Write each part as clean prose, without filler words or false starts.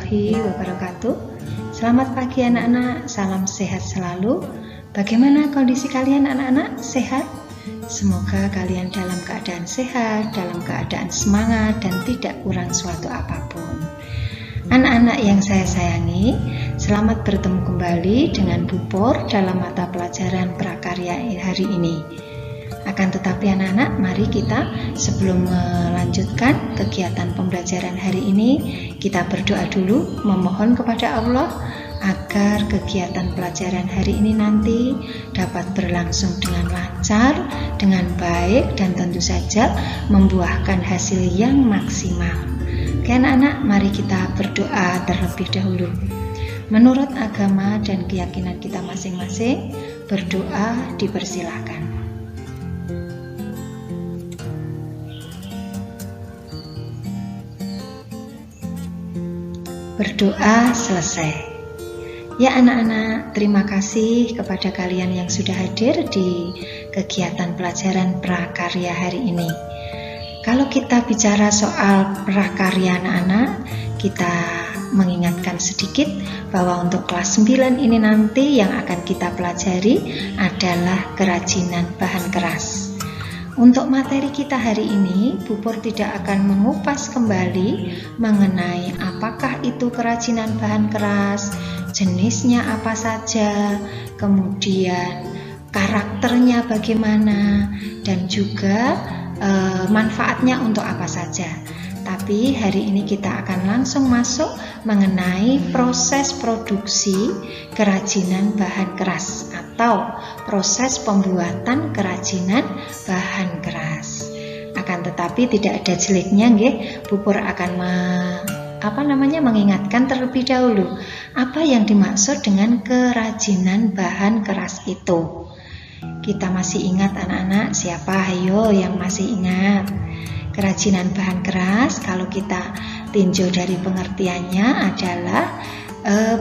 warahmatullahi wabarakatuh. Selamat pagi anak-anak, salam sehat selalu. Bagaimana kondisi kalian anak-anak? Sehat? Semoga kalian dalam keadaan sehat, dalam keadaan semangat dan tidak kurang suatu apapun. Anak-anak yang saya sayangi, selamat bertemu kembali dengan Bu Por dalam mata pelajaran prakarya hari ini. Akan tetapi anak-anak, mari kita sebelum melanjutkan kegiatan pembelajaran hari ini, kita berdoa dulu memohon kepada Allah agar kegiatan pelajaran hari ini nanti dapat berlangsung dengan lancar, dengan baik, dan tentu saja membuahkan hasil yang maksimal. Oke anak-anak, mari kita berdoa terlebih dahulu. Menurut agama dan keyakinan kita masing-masing, berdoa dipersilahkan. Berdoa selesai. Ya anak-anak, terima kasih kepada kalian yang sudah hadir di kegiatan pelajaran prakarya hari ini. Kalau kita bicara soal prakarya anak-anak, kita mengingatkan sedikit bahwa untuk kelas 9 ini nanti yang akan kita pelajari adalah kerajinan bahan keras. Untuk materi kita hari ini, Bu Por tidak akan mengupas kembali mengenai apakah itu kerajinan bahan keras, jenisnya apa saja, kemudian karakternya bagaimana, dan juga manfaatnya untuk apa saja. Tapi hari ini kita akan langsung masuk mengenai proses produksi kerajinan bahan keras atau proses pembuatan kerajinan bahan keras. Akan tetapi tidak ada jeleknya nggih, Bu Por akan mengingatkan terlebih dahulu apa yang dimaksud dengan kerajinan bahan keras itu. Kita masih ingat anak-anak? Siapa ayo yang masih ingat? Kerajinan bahan keras kalau kita tinjau dari pengertiannya adalah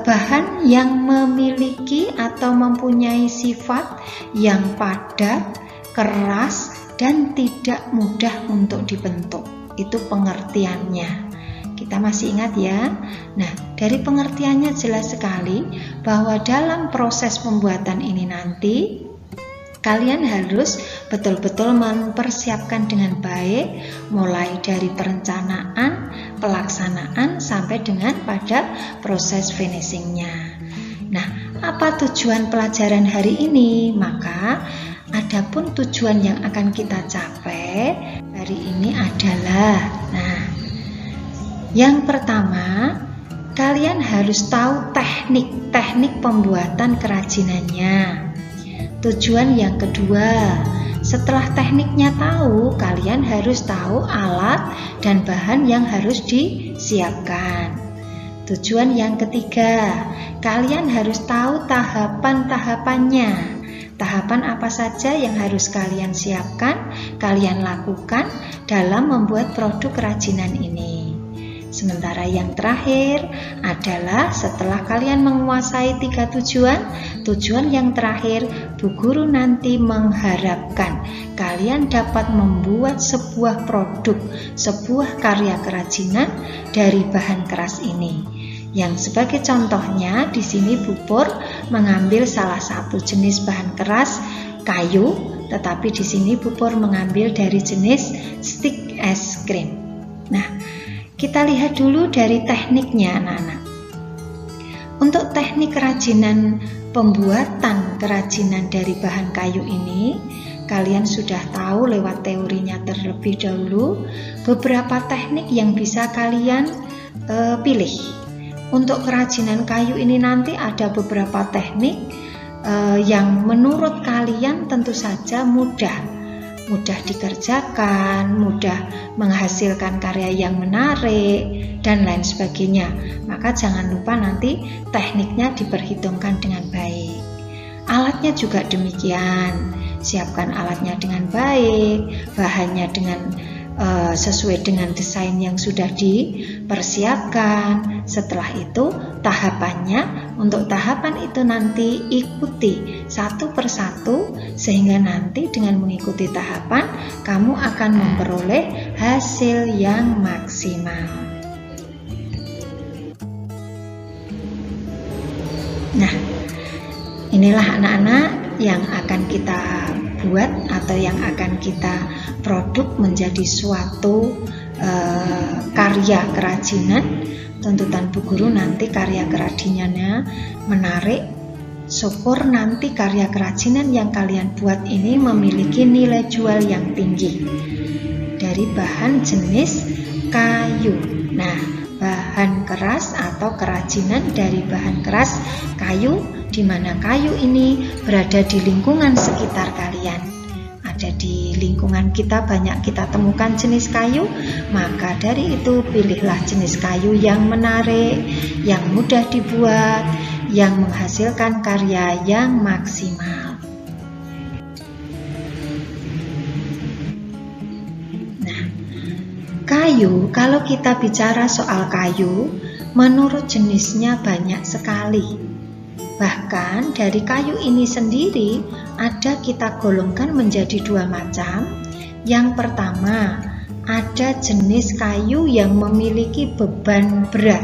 bahan yang memiliki atau mempunyai sifat yang padat, keras, dan tidak mudah untuk dibentuk. Itu pengertiannya. Kita masih ingat ya? Nah, dari pengertiannya jelas sekali bahwa dalam proses pembuatan ini nanti kalian harus betul-betul mempersiapkan dengan baik, mulai dari perencanaan, pelaksanaan, sampai dengan pada proses finishingnya. Nah, apa tujuan pelajaran hari ini? Maka, adapun tujuan yang akan kita capai hari ini adalah, yang pertama, kalian harus tahu teknik pembuatan kerajinannya. Tujuan yang kedua, setelah tekniknya tahu, kalian harus tahu alat dan bahan yang harus disiapkan. Tujuan yang ketiga, kalian harus tahu tahapan-tahapannya. Tahapan apa saja yang harus kalian siapkan, kalian lakukan dalam membuat produk kerajinan ini. Sementara yang terakhir adalah setelah kalian menguasai 3 tujuan yang terakhir, Bu Guru nanti mengharapkan kalian dapat membuat sebuah produk, sebuah karya kerajinan dari bahan keras ini. Yang sebagai contohnya di sini Bu Por mengambil salah satu jenis bahan keras kayu, tetapi di sini Bu Por mengambil dari jenis stick es krim. Nah, kita lihat dulu dari tekniknya anak-anak. Untuk teknik kerajinan pembuatan kerajinan dari bahan kayu ini, kalian sudah tahu lewat teorinya terlebih dahulu beberapa teknik yang bisa kalian pilih. Untuk kerajinan kayu ini nanti ada beberapa teknik yang menurut kalian tentu saja mudah dikerjakan, mudah menghasilkan karya yang menarik, dan lain sebagainya. Maka jangan lupa nanti tekniknya diperhitungkan dengan baik. Alatnya juga demikian. Siapkan alatnya dengan baik, bahannya dengan sesuai dengan desain yang sudah dipersiapkan. Setelah itu tahapannya, untuk tahapan itu nanti ikuti satu persatu sehingga nanti dengan mengikuti tahapan kamu akan memperoleh hasil yang maksimal. Nah, inilah anak-anak yang akan kita buat atau yang akan kita produk menjadi suatu karya kerajinan. Tuntutan Bu Guru nanti karya kerajinannya menarik. Syukur nanti karya kerajinan yang kalian buat ini memiliki nilai jual yang tinggi dari bahan jenis kayu. Nah, bahan keras atau kerajinan dari bahan keras kayu, di mana kayu ini berada di lingkungan sekitar kalian. Ada di lingkungan kita banyak kita temukan jenis kayu, maka dari itu pilihlah jenis kayu yang menarik, yang mudah dibuat, yang menghasilkan karya yang maksimal. Nah, kayu, kalau kita bicara soal kayu, menurut jenisnya banyak sekali. Bahkan dari kayu ini sendiri ada kita golongkan menjadi dua macam. Yang pertama, ada jenis kayu yang memiliki beban berat,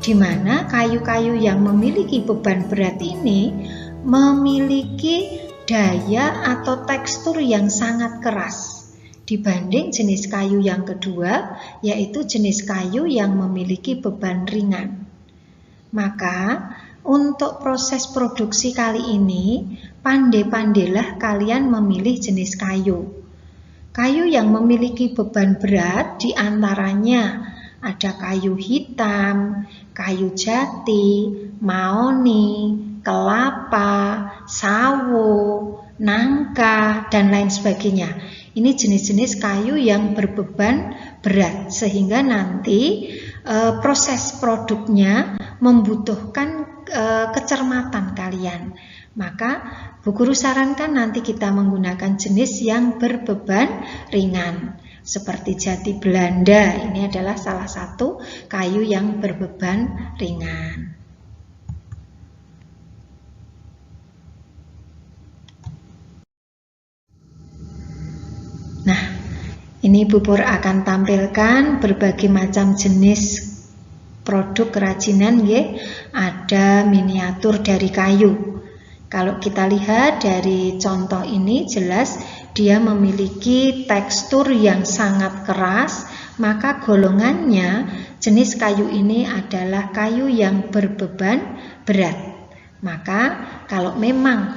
di mana kayu-kayu yang memiliki beban berat ini memiliki daya atau tekstur yang sangat keras dibanding jenis kayu yang kedua, yaitu jenis kayu yang memiliki beban ringan. Maka untuk proses produksi kali ini, pandai-pandailah kalian memilih jenis kayu. Kayu yang memiliki beban berat diantaranya ada kayu hitam, kayu jati, mahoni, kelapa, sawo, nangka, dan lain sebagainya. Ini jenis-jenis kayu yang berbeban berat, sehingga nanti proses produknya membutuhkan kecermatan kalian. Maka Bu Guru sarankan nanti kita menggunakan jenis yang berbeban ringan seperti jati Belanda. Ini adalah salah satu kayu yang berbeban ringan. Nah, ini Bu Pur akan tampilkan berbagai macam jenis produk kerajinan, ya. Ada miniatur dari kayu. Kalau kita lihat dari contoh ini jelas dia memiliki tekstur yang sangat keras, maka golongannya jenis kayu ini adalah kayu yang berbeban berat. Maka kalau memang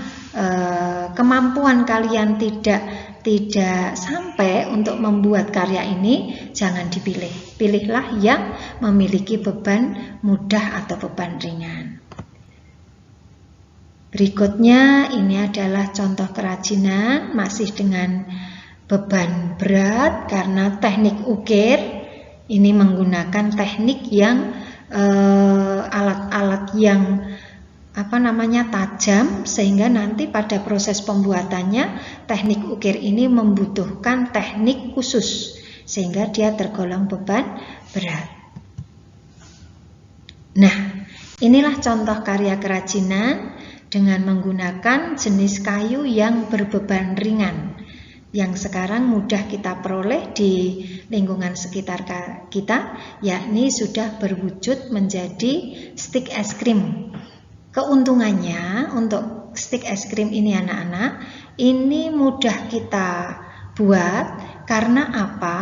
kemampuan kalian tidak sampai untuk membuat karya ini, jangan dipilih. Pilihlah yang memiliki beban mudah atau beban ringan. Berikutnya ini adalah contoh kerajinan masih dengan beban berat karena teknik ukir. Ini menggunakan teknik yang alat-alat yang tajam, sehingga nanti pada proses pembuatannya teknik ukir ini membutuhkan teknik khusus sehingga dia tergolong beban berat. Nah, inilah contoh karya kerajinan dengan menggunakan jenis kayu yang berbeban ringan yang sekarang mudah kita peroleh di lingkungan sekitar kita, yakni sudah berwujud menjadi stik es krim. Keuntungannya untuk stik es krim ini anak-anak, ini mudah kita buat karena apa?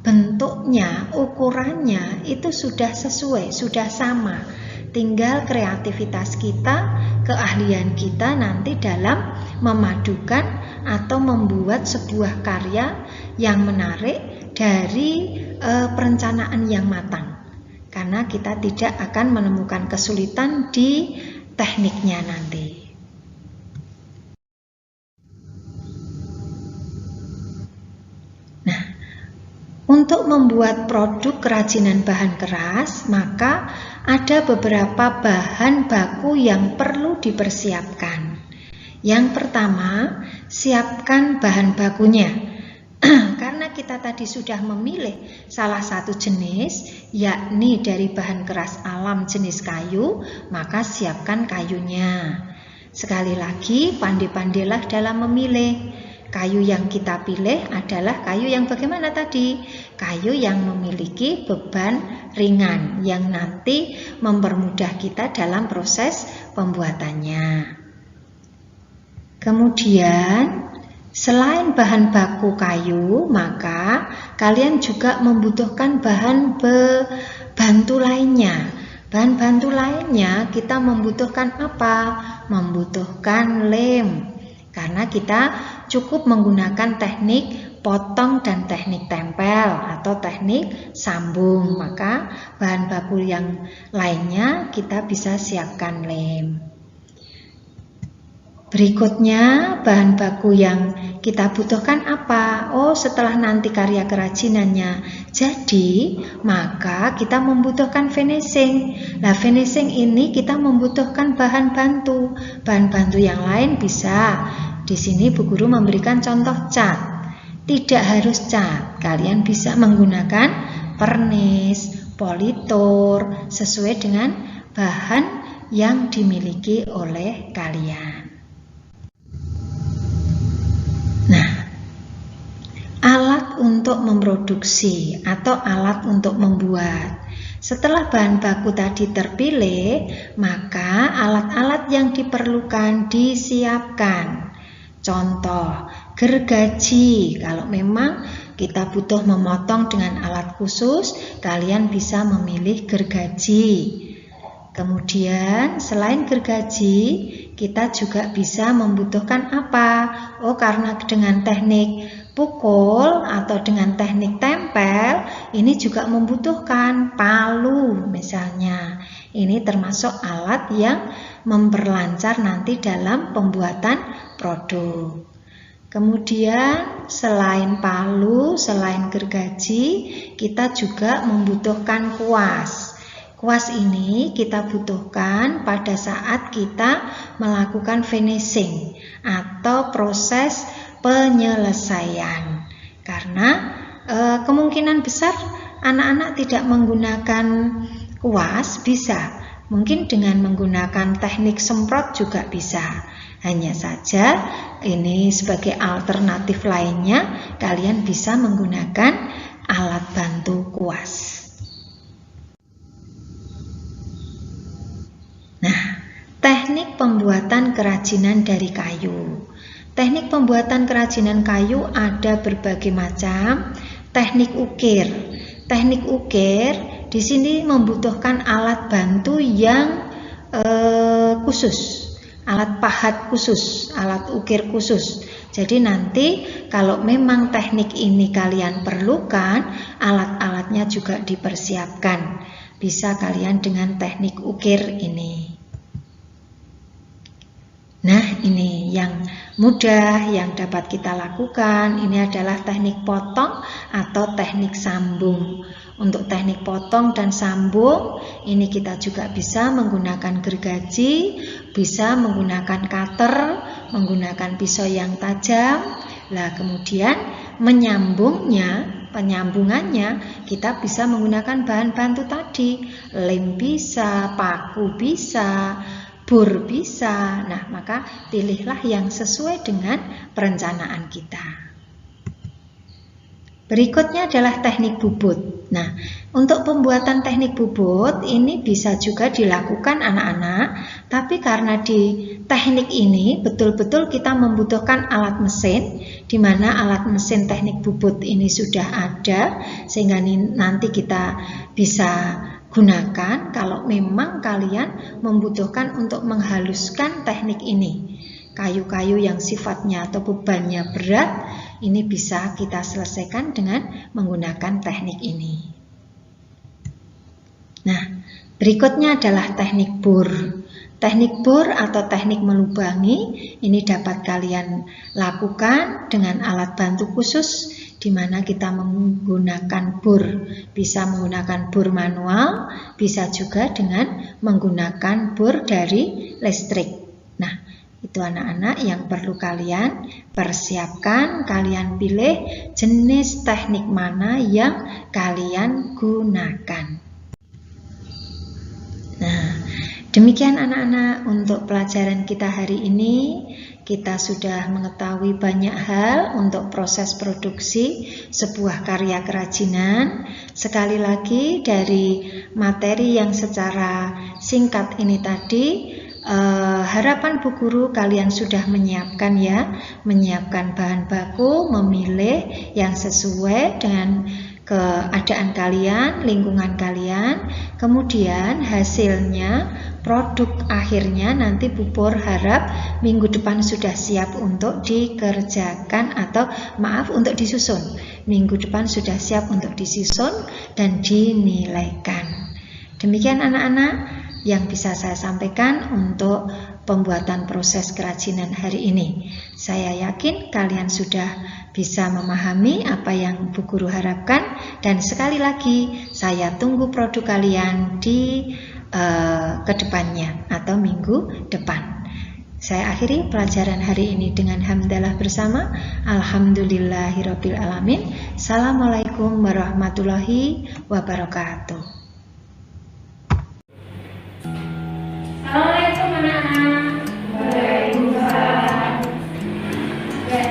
Bentuknya, ukurannya itu sudah sesuai, sudah sama. Tinggal kreativitas kita, keahlian kita nanti dalam memadukan atau membuat sebuah karya yang menarik dari perencanaan yang matang. Karena kita tidak akan menemukan kesulitan di tekniknya nanti. Nah, untuk membuat produk kerajinan bahan keras, maka ada beberapa bahan baku yang perlu dipersiapkan. Yang pertama, siapkan bahan bakunya. Karena kita tadi sudah memilih salah satu jenis, yakni dari bahan keras alam jenis kayu, maka siapkan kayunya. Sekali lagi, pandai-pandailah dalam memilih. kayu yang kita pilih adalah kayu yang bagaimana tadi? Kayu yang memiliki beban ringan yang nanti mempermudah kita dalam proses pembuatannya. Kemudian selain bahan baku kayu, maka kalian juga membutuhkan bahan bantu lainnya. Bahan bantu lainnya kita membutuhkan apa? Membutuhkan lem. Karena kita cukup menggunakan teknik potong dan teknik tempel atau teknik sambung. Maka bahan baku yang lainnya kita bisa siapkan lem. Berikutnya bahan baku yang kita butuhkan apa? Oh, setelah nanti karya kerajinannya jadi, maka kita membutuhkan finishing. Nah, finishing ini kita membutuhkan bahan bantu. Bahan bantu yang lain bisa. Di sini Bu Guru memberikan contoh cat. Tidak harus cat. Kalian bisa menggunakan pernis, politur sesuai dengan bahan yang dimiliki oleh kalian. Alat untuk memproduksi atau alat untuk membuat. Setelah bahan baku tadi terpilih, maka alat-alat yang diperlukan disiapkan. Contoh, gergaji. Kalau memang kita butuh memotong dengan alat khusus, kalian bisa memilih gergaji. Kemudian selain gergaji, kita juga bisa membutuhkan apa? Oh, karena dengan teknik pukul atau dengan teknik tempel, ini juga membutuhkan palu misalnya. Ini termasuk alat yang memperlancar nanti dalam pembuatan produk. Kemudian selain palu, selain gergaji, kita juga membutuhkan kuas. Kuas ini kita butuhkan pada saat kita melakukan finishing atau proses penyelesaian. Karena kemungkinan besar anak-anak tidak menggunakan kuas bisa. Mungkin dengan menggunakan teknik semprot juga bisa. Hanya saja ini sebagai alternatif lainnya kalian bisa menggunakan alat bantu kuas. Nah, teknik pembuatan kerajinan dari kayu. Teknik pembuatan kerajinan kayu ada berbagai macam. Teknik ukir. Teknik ukir di sini membutuhkan alat bantu yang khusus, alat pahat khusus, alat ukir khusus. Jadi nanti kalau memang teknik ini kalian perlukan, alat-alatnya juga dipersiapkan. Bisa kalian dengan teknik ukir ini. Nah, ini yang mudah yang dapat kita lakukan. Ini adalah teknik potong atau teknik sambung. Untuk teknik potong dan sambung, ini kita juga bisa menggunakan gergaji, bisa menggunakan cutter, menggunakan pisau yang tajam. Nah, kemudian penyambungannya kita bisa menggunakan bahan bantu tadi. Lem bisa, paku bisa, bor bisa. Nah, maka pilihlah yang sesuai dengan perencanaan kita. Berikutnya adalah teknik bubut. Nah, untuk pembuatan teknik bubut ini bisa juga dilakukan anak-anak, tapi karena di teknik ini betul-betul kita membutuhkan alat mesin, di mana alat mesin teknik bubut ini sudah ada, sehingga nanti kita bisa gunakan kalau memang kalian membutuhkan untuk menghaluskan teknik ini. Kayu-kayu yang sifatnya atau bebannya berat, ini bisa kita selesaikan dengan menggunakan teknik ini. Nah, berikutnya adalah teknik bor. Teknik bor atau teknik melubangi ini dapat kalian lakukan dengan alat bantu khusus, di mana kita menggunakan bor. Bisa menggunakan bor manual, bisa juga dengan menggunakan bor dari listrik. Nah, itu anak-anak yang perlu kalian persiapkan, kalian pilih jenis teknik mana yang kalian gunakan. Nah, Demikian anak-anak untuk pelajaran kita hari ini. Kita sudah mengetahui banyak hal untuk proses produksi sebuah karya kerajinan. Sekali lagi dari materi yang secara singkat ini tadi, harapan Bu Guru kalian sudah menyiapkan ya, menyiapkan bahan baku, memilih yang sesuai dengan keadaan kalian, lingkungan kalian, kemudian hasilnya, produk akhirnya nanti Bu Pur harap minggu depan sudah siap untuk dikerjakan atau untuk disusun. Minggu depan sudah siap untuk disusun dan dinilaikan. Demikian anak-anak yang bisa saya sampaikan untuk pembuatan proses kerajinan hari ini. Saya yakin kalian sudah bisa memahami apa yang Bu Guru harapkan, dan sekali lagi saya tunggu produk kalian di kedepannya atau minggu depan. Saya akhiri pelajaran hari ini dengan hamdalah bersama. Alhamdulillahirabbil alamin. Assalamualaikum warahmatullahi wabarakatuh. Assalamualaikum anak-anak. Waalaikumsalam. Ya.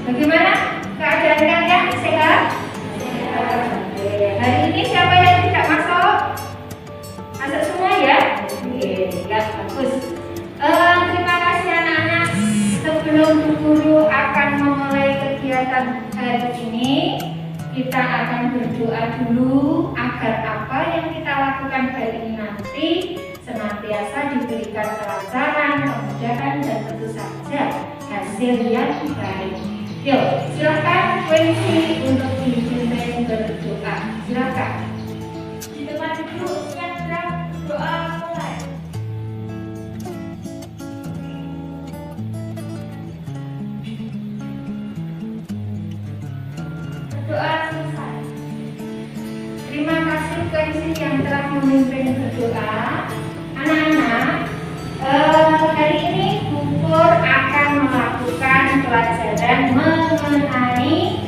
Bagaimana keadaan kalian? Sehat? Sehat. Hari ini siapa yang tidak masuk? Masuk semua ya? Ya, bagus. Terima kasih anak-anak. Sebelum Bu Guru akan memulai kegiatan hari ini, kita akan berdoa dulu agar apa yang kita lakukan hari ini nanti senantiasa diberikan kelancaran, kemudahan, dan tentu saja hasil yang baik. Yuk, silakan Wensi untuk dipimpin berdoa. Silakan. Di depan dulu, siap-siap doa mulai. Doa selesai. Terima kasih Wensi yang telah memimpin berdoa. Anak-anak, hari ini Bu Pur akan melakukan pelajaran mengenai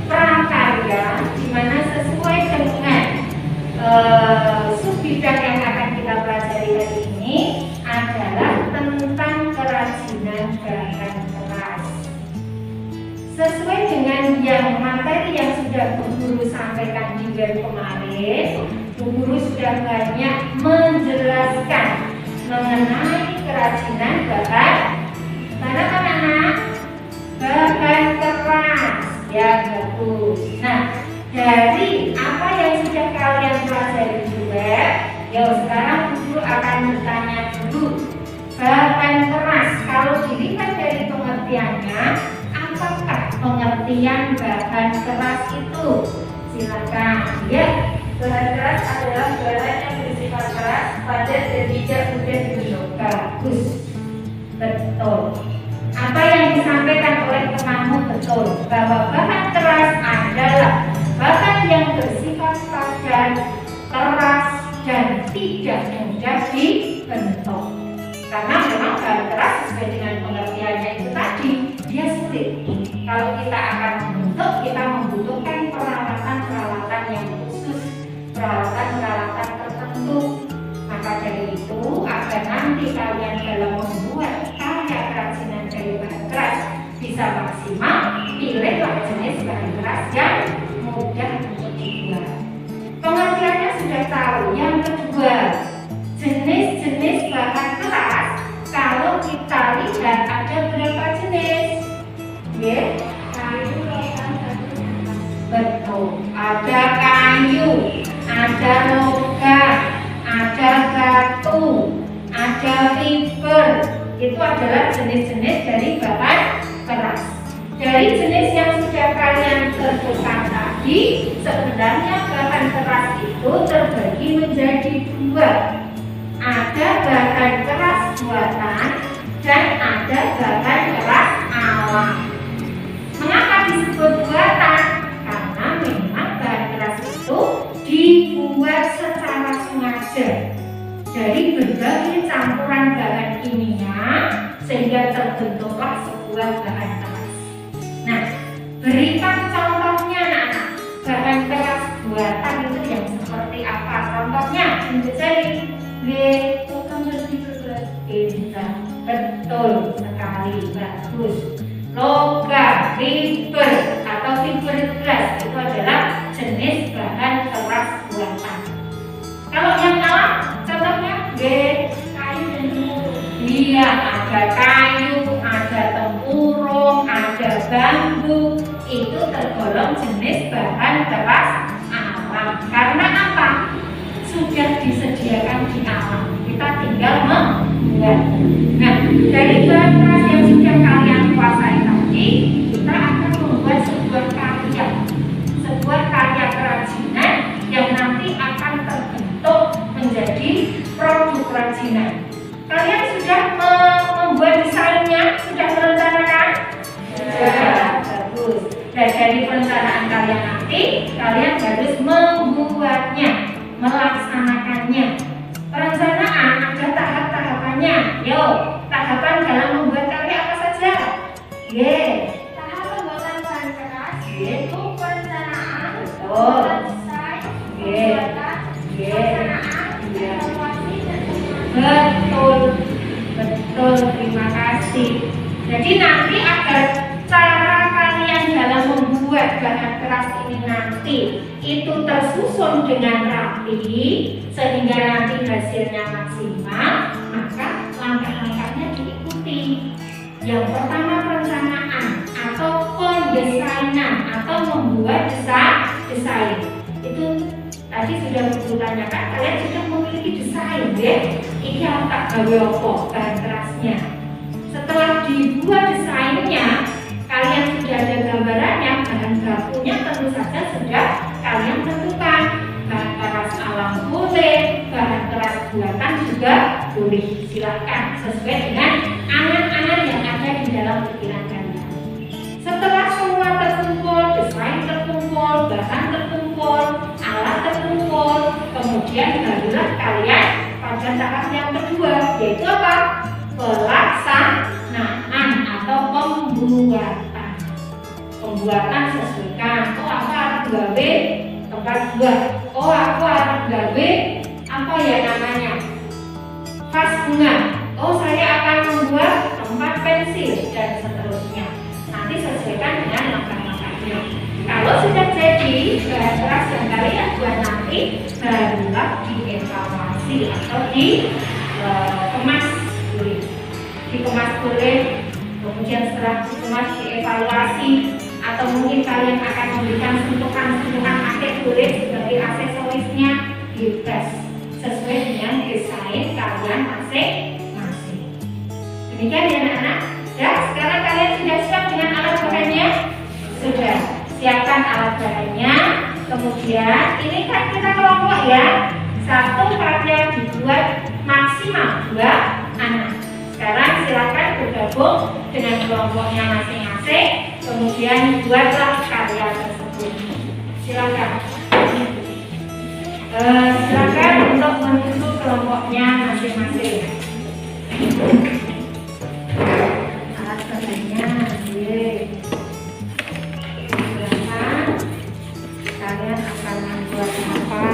prakarya, di mana sesuai dengan subbidang yang akan kita pelajari hari ini adalah tentang kerajinan bahan keras. Sesuai dengan yang materi yang sudah Bu Guru sampaikan di minggu kemarin, Bu Guru sudah banyak menjelaskan mengenai kerajinan bahan anak-anak, bahan keras, ya bagus. Nah, dari apa yang sudah kalian pelajari juga, ya sekarang Bu Guru akan bertanya dulu, bahan keras kalau dilihat dari pengertiannya, apakah pengertian bahan keras itu? Silakan. Ya, bahan keras adalah bahan yang bersifat keras, padat, dan tidak mudah dibentuk. Bagus, betul. Apa yang disampaikan oleh temanmu betul, bahwa bahan keras adalah bahan yang bersifat padat, keras, dan tidak mudah dibentuk. Karena memang bahan keras sesuai dengan pengertiannya itu tadi, dia sulit. Kalau kita akan membentuk, kita membutuhkan peralatan-peralatan yang khusus, peralatan-peralatan tertentu. Maka dari itu, agar nanti kalian dalam membuat karya kerajinan dari bahan keras bisa maksimal, pilihlah jenis bahan keras yang mudah untuk dibuat. Pengertiannya sudah tahu. Yang kedua, jenis-jenis bahan keras, kalau kita lihat ada berapa jenis? Ya, betul. Ada kayu, ada logam, ada batu, ada fiber. Itu adalah jenis-jenis dari bahan keras. Dari jenis yang sudah kalian tentukan tadi, sebenarnya bahan keras itu terbagi menjadi dua. Ada bahan keras buatan dan ada bahan keras alam. Mengapa disebut buatan? Karena memang bahan keras itu dibuat secara sengaja dari berbagai campuran bahan kimia sehingga terbentuklah sebuah bahan keras. Nah, berikan contohnya anak-anak. Bahan keras buatan itu yang seperti apa? Contohnya, tunjuk jari. sekali, bagus. Logam, fiber atau fiberglass itu adalah jenis bahan keras buatan. Kalau yang alam, contohnya kayu dan tempurung. Iya, ada kayu, ada tempurung, ada bambu. Itu tergolong jenis bahan keras alam. Karena apa? Sudah disediakan di alam. Kita tinggal membuat. Nah, dari bahan keras yang sudah kalian kuasai tadi, kita akan membuat sebuah karya kerajinan yang nanti akan terbentuk menjadi produk kerajinan. Kalian sudah membuat desainnya? Sudah merencanakan? Sudah, bagus. Dan dari perencanaan kalian nanti, kalian harus membuatnya, melaksanakannya. Perencanaan ada tahap-tahapannya. Yo, tahapan dalam membuat karya apa saja? Tahap pembuatan bahan keras Itu perencanaan, betul. desain, Iya. pelaksanaan, Iya. evaluasi, dan Betul, terima kasih. Jadi nanti agar cara kalian dalam membuat bahan keras ini nanti itu tersusun dengan rapi sehingga nanti hasilnya maksimal, maka langkah-langkahnya diikuti. Yang pertama perencanaan atau pendesainan atau membuat desain. Itu tadi sudah ditanyakan, kalian sudah memiliki desain ya. Ini tak gawe apa bahan kerasnya. Setelah dibuat desainnya, kalian sudah ada gambarannya, bahan bakunya tentu saja sudah kalian tentukan. Bahan keras alam boleh, bahan keras buatan juga boleh. Silakan sesuai dengan angan-angan yang ada di dalam pikiran kalian. Setelah semua terkumpul, desain terkumpul, bahan terkumpul, alat terkumpul, kemudian barulah kalian pada tahap yang kedua, yaitu apa? Pelaksanaan atau pembuatan. Pembuatan sesuaikan. Oh, aku harus gawe tempat buat. Oh, aku harus gawe apa ya namanya? Vas bunga. Oh, saya akan membuat tempat pensil dan seterusnya. Nanti sesuaikan dengan langkah-langkahnya. Kalau sudah jadi bahan keras yang kalian buat nanti, barulah dievaluasi atau dikemas boleh. Kemudian setelah dikemas dievaluasi, atau mungkin kalian akan memberikan sentuhan-sentuhan akhir boleh sebagai aksesorisnya, dites sesuai dengan desain kalian masing-masing. Demikian ya anak-anak. Ya, sekarang kalian sudah siap dengan alat bahannya? Sudah. Siapkan alat bahannya. Kemudian ini kan kita kelompok ya. Satu karya dibuat maksimal 2 anak. Sekarang silakan bergabung dengan kelompoknya masing-masing. Kemudian buatlah karya tersebut. Silakan. Silakan untuk menuju kelompoknya masing-masing. Alat bahannya, silakan. Kalian akan membuat apa?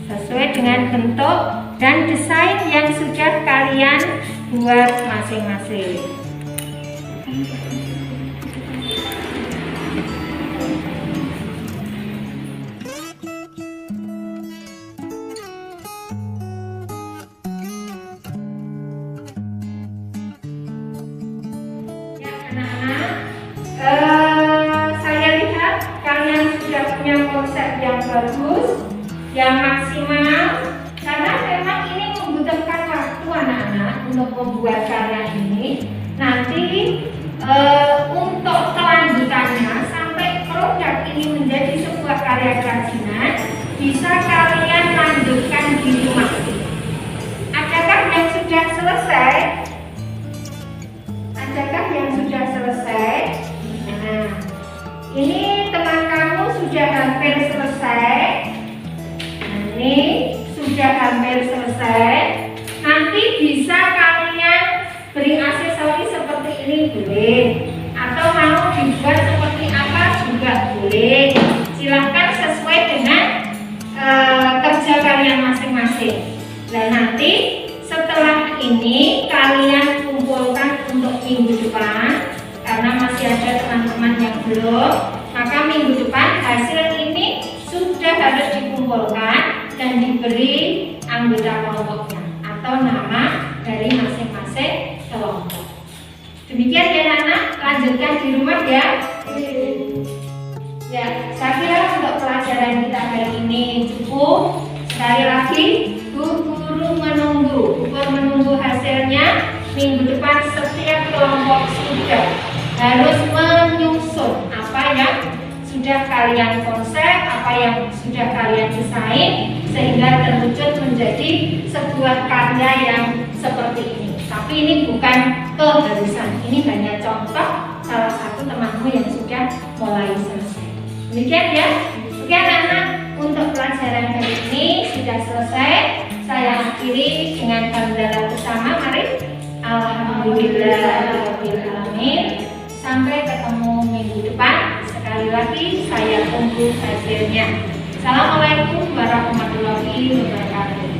Sesuai dengan bentuk dan desain yang sudah kalian buat masing-masing. Ya anak-anak, saya lihat kalian sudah punya konsep yang bagus, yang maksimal, karena memang ini membutuhkan waktu anak-anak untuk membuat karya ini. Nanti untuk kelanjutannya sampai produk ini menjadi sebuah karya kerajinan, bisa kalian lanjutkan di rumah. Adakah yang sudah selesai? Adakah yang sudah selesai? Nah, ini teman kamu sudah hampir selesai. Ini sudah hampir selesai. Nanti bisa kalian beri aksesoris seperti ini boleh, atau mau dibuat seperti apa juga boleh. Silahkan sesuai dengan kerja kalian masing-masing. masing-masing. Nah, nanti setelah ini kalian kumpulkan untuk minggu depan, karena masih ada teman-teman yang belum, maka minggu depan hasil ini sudah harus dikumpulkan dan diberi anggota kelompoknya atau nama dari masing-masing kelompok. Demikian ya anak, lanjutkan di rumah ya. Ya, saya kira untuk pelajaran kita hari ini cukup. Sekali lagi, Bu Guru menunggu hasilnya. Minggu depan setiap kelompok sudah harus menyusun apa yang sudah kalian konsep, apa yang sudah kalian desain, sehingga terwujud menjadi sebuah karya yang seperti ini. Tapi ini bukan keharusan, ini hanya contoh salah satu temanmu yang sudah mulai selesai. Demikian ya. Oke anak-anak, untuk pelajaran hari ini sudah selesai. Saya akhiri dengan hamdalah bersama. Mari. Alhamdulillahirobbilalamin. Sampai ketemu minggu depan. Sekali lagi saya tunggu hasilnya. Assalamualaikum warahmatullahi wabarakatuh.